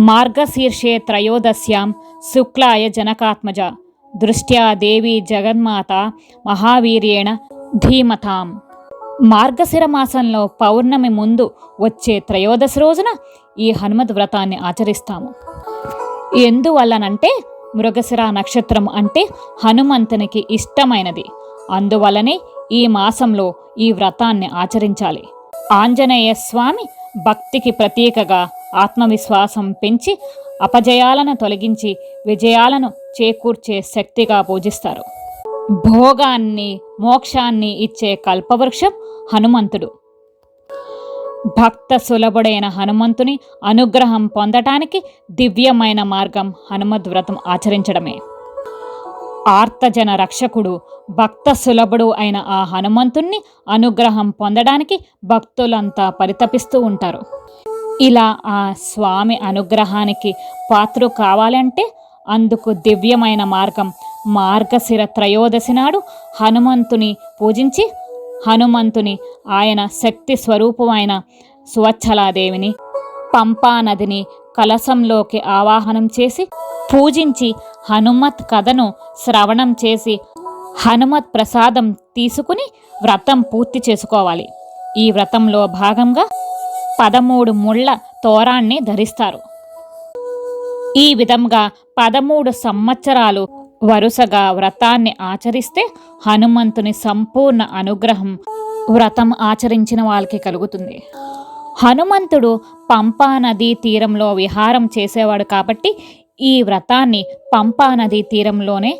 మార్గశీర్షే త్రయోదశ్యాం శుక్లాయ జనకాత్మజ దృష్ట్యా దేవీ జగన్మాత మహావీర్యేణ ధీమతాం. మార్గశిర మాసంలో పౌర్ణమి ముందు వచ్చే త్రయోదశి రోజున ఈ హనుమద్ వ్రతాన్ని ఆచరిస్తాము. ఎందువల్లనంటే మృగశిర నక్షత్రం అంటే హనుమంతునికి ఇష్టమైనది. అందువల్లనే ఈ మాసంలో ఈ వ్రతాన్ని ఆచరించాలి. ఆంజనేయ స్వామి భక్తికి ప్రతీకగా ఆత్మవిశ్వాసం పెంచి అపజయాలను తొలగించి విజయాలను చేకూర్చే శక్తిగా పూజిస్తారు. భోగాన్ని మోక్షాన్ని ఇచ్చే కల్పవృక్షం హనుమంతుడు. భక్త సులభుడైన హనుమంతుని అనుగ్రహం పొందటానికి దివ్యమైన మార్గం హనుమద్వ్రతం ఆచరించడమే. ఆర్తజన రక్షకుడు భక్త సులభుడు అయిన ఆ హనుమంతుణ్ణి అనుగ్రహం పొందడానికి భక్తులంతా పరితపిస్తూ ఉంటారు. ఇలా ఆ స్వామి అనుగ్రహానికి పాత్ర కావాలంటే అందుకు దివ్యమైన మార్గం మార్గశిర త్రయోదశి నాడు హనుమంతుని పూజించి హనుమంతుని ఆయన శక్తి స్వరూపమైన సువచ్చలాదేవిని పంపా నదిని కలశంలోకి ఆవాహనం చేసి పూజించి హనుమత్ కథను శ్రవణం చేసి హనుమత్ ప్రసాదం తీసుకుని వ్రతం పూర్తి చేసుకోవాలి. ఈ వ్రతంలో భాగంగా 13 ముళ్ళ తోరాన్ని ధరిస్తారు. ఈ విధంగా 13 సంవత్సరాలు వరుసగా వ్రతాన్ని ఆచరిస్తే హనుమంతుని సంపూర్ణ అనుగ్రహం వ్రతం ఆచరించిన వాళ్ళకి కలుగుతుంది. హనుమంతుడు పంపా నదీ తీరంలో విహారం చేసేవాడు కాబట్టి ఈ వ్రతాన్ని పంపా నదీ తీరంలోనే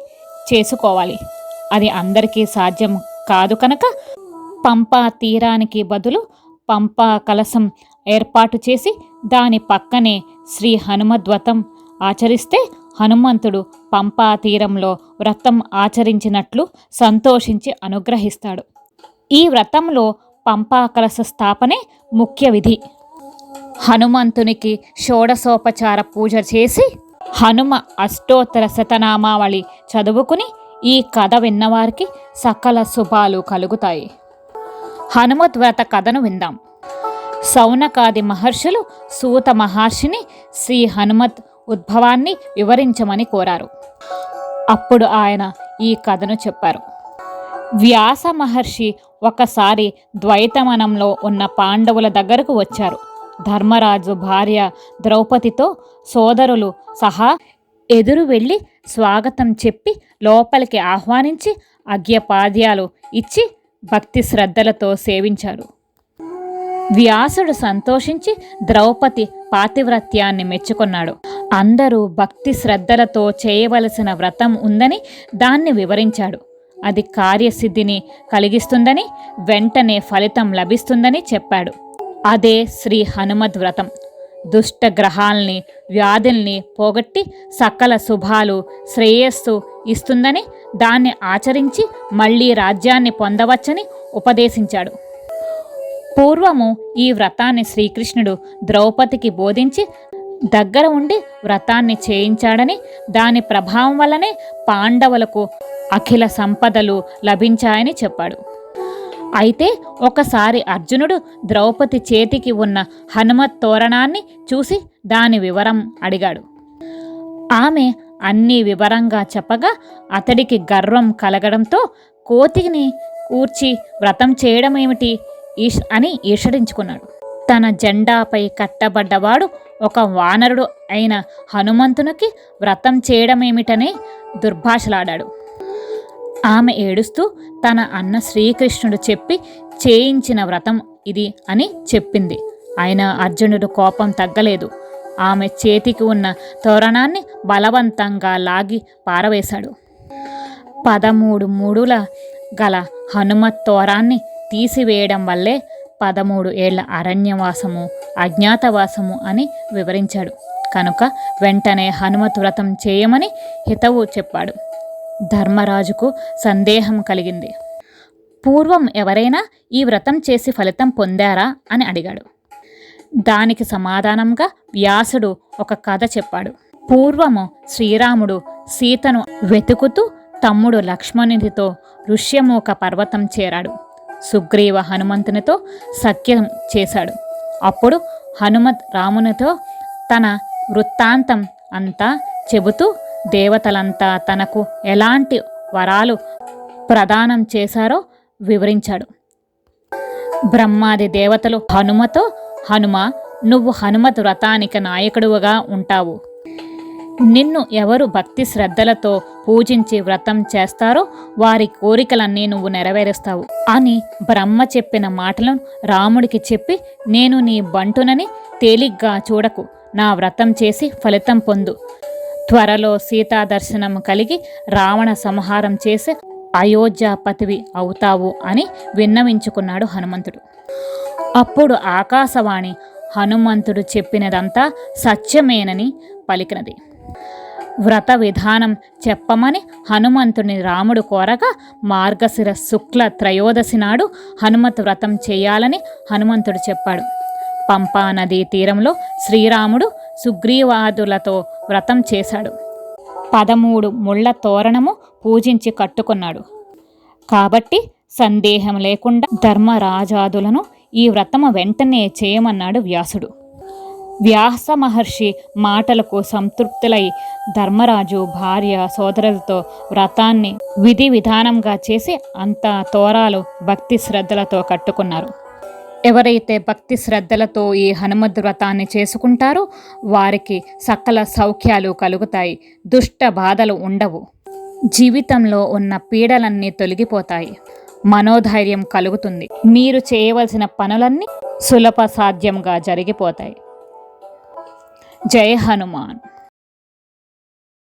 చేసుకోవాలి. అది అందరికీ సాధ్యం కాదు కనుక పంపా తీరానికి బదులు పంపా కలశం ఏర్పాటు చేసి దాని పక్కనే శ్రీ హనుమద్వ్రతం ఆచరిస్తే హనుమంతుడు పంపా తీరంలో వ్రతం ఆచరించినట్లు సంతోషించి అనుగ్రహిస్తాడు. ఈ వ్రతంలో పంపా కలశ స్థాపనే ముఖ్య విధి. హనుమంతునికి షోడశోపచార పూజ చేసి హనుమ అష్టోత్తర శతనామావళి చదువుకుని ఈ కథ విన్నవారికి సకల శుభాలు కలుగుతాయి. హనుమద్వ్రత కథను విందాం. సౌనకాది మహర్షులు సూత మహర్షిని శ్రీ హనుమత్ ఉద్భవాన్ని వివరించమని కోరారు. అప్పుడు ఆయన ఈ కథను చెప్పారు. వ్యాస మహర్షి ఒకసారి ద్వైతవనంలో ఉన్న పాండవుల దగ్గరకు వచ్చారు. ధర్మరాజు భార్య ద్రౌపదితో సోదరులు సహా ఎదురు వెళ్ళి స్వాగతం చెప్పి లోపలికి ఆహ్వానించి అర్ఘ్యపాద్యాలు ఇచ్చి భక్తి శ్రద్ధలతో సేవించాడు. వ్యాసుడు సంతోషించి ద్రౌపది పాతివ్రత్యాన్ని మెచ్చుకున్నాడు. అందరూ భక్తి శ్రద్ధలతో చేయవలసిన వ్రతం ఉందని దాన్ని వివరించాడు. అది కార్యసిద్ధిని కలిగిస్తుందని వెంటనే ఫలితం లభిస్తుందని చెప్పాడు. అదే శ్రీ హనుమద్ వ్రతం. దుష్ట గ్రహాల్ని వ్యాధుల్ని పోగొట్టి సకల శుభాలు శ్రేయస్సు ఇస్తుందని దాన్ని ఆచరించి మళ్ళీ రాజ్యాన్ని పొందవచ్చని ఉపదేశించాడు. పూర్వము ఈ వ్రతాన్ని శ్రీకృష్ణుడు ద్రౌపదికి బోధించి దగ్గర ఉండి వ్రతాన్ని చేయించాడని దాని ప్రభావం వల్లనే పాండవులకు అఖిల సంపదలు లభించాయని చెప్పాడు. అయితే ఒకసారి అర్జునుడు ద్రౌపది చేతికి ఉన్న హనుమత్ తోరణాన్ని చూసి దాని వివరం అడిగాడు. ఆమె అన్నీ వివరంగా చెప్పగా అతడికి గర్వం కలగడంతో కోతిని కూర్చి వ్రతం చేయడం ఏమిటి అని ఈషడించుకున్నాడు. తన జెండాపై కట్టబడ్డవాడు ఒక వానరుడు అయిన హనుమంతునికి వ్రతం చేయడమేమిటనే దుర్భాషలాడాడు. ఆమె ఏడుస్తూ తన అన్న శ్రీకృష్ణుడు చెప్పి చేయించిన వ్రతం ఇది అని చెప్పింది. అయినా అర్జునుడు కోపం తగ్గలేదు. ఆమె చేతికి ఉన్న తోరణాన్ని బలవంతంగా లాగి పారవేశాడు. 13 మూడుల గల హనుమత్ తోరాన్ని తీసివేయడం వల్లే 13 ఏళ్ల అరణ్యవాసము అజ్ఞాతవాసము అని వివరించాడు. కనుక వెంటనే హనుమత్ వ్రతం చేయమని హితవు చెప్పాడు. ధర్మరాజుకు సందేహం కలిగింది. పూర్వం ఎవరైనా ఈ వ్రతం చేసి ఫలితం పొందారా అని అడిగాడు. దానికి సమాధానంగా వ్యాసుడు ఒక కథ చెప్పాడు. పూర్వము శ్రీరాముడు సీతను వెతుకుతూ తమ్ముడు లక్ష్మణునితో ఋష్యమూక పర్వతం చేరాడు. సుగ్రీవ హనుమంతునితో సఖ్యం చేశాడు. అప్పుడు హనుమత్ రామునితో తన వృత్తాంతం అంతా చెబుతూ దేవతలంతా తనకు ఎలాంటి వరాలు ప్రదానం చేశారో వివరించాడు. బ్రహ్మాది దేవతలు హనుమతో, హనుమ, నువ్వు హనుమత్ వ్రతానికి నాయకుడుగా ఉంటావు. నిన్ను ఎవరు భక్తి శ్రద్ధలతో పూజించి వ్రతం చేస్తారో వారి కోరికలన్నీ నువ్వు నెరవేరుస్తావు అని బ్రహ్మ చెప్పిన మాటలను రాముడికి చెప్పి, నేను నీ బంటునని తేలిగ్గా చూడకు, నా వ్రతం చేసి ఫలితం పొందు. త్వరలో సీతా దర్శనం కలిగి రావణ సంహారం చేసి అయోధ్యాపతివి అవుతావు అని విన్నవించుకున్నాడు హనుమంతుడు. అప్పుడు ఆకాశవాణి హనుమంతుడు చెప్పినదంతా సత్యమేనని పలికినది. వ్రత విధానం చెప్పమని హనుమంతుని రాముడు కోరగా మార్గశిర శుక్ల త్రయోదశి నాడు హనుమత్ వ్రతం చేయాలని హనుమంతుడు చెప్పాడు. పంపా నదీ తీరంలో శ్రీరాముడు సుగ్రీవాదులతో వ్రతం చేశాడు. 13 ముళ్ళ తోరణము పూజించి కట్టుకున్నాడు. కాబట్టి సందేహం లేకుండా ధర్మరాజాదులను ఈ వ్రతము వెంటనే చేయమన్నాడు వ్యాసుడు. వ్యాస మహర్షి మాటలకు సంతృప్తులై ధర్మరాజు భార్య సోదరులతో వ్రతాన్ని విధి విధానంగా చేసి అంతా తోరాలు భక్తి శ్రద్ధలతో కట్టుకున్నారు. ఎవరైతే భక్తి శ్రద్ధలతో ఈ హనుమద్ వ్రతాన్ని చేసుకుంటారో వారికి సకల సౌఖ్యాలు కలుగుతాయి, దుష్ట బాధలు ఉండవు, జీవితంలో ఉన్న పీడలన్నీ తొలగిపోతాయి, మనోధైర్యం కలుగుతుంది, మీరు చేయవలసిన పనులన్నీ సులభ సాధ్యంగా జరిగిపోతాయి. జై హనుమాన్.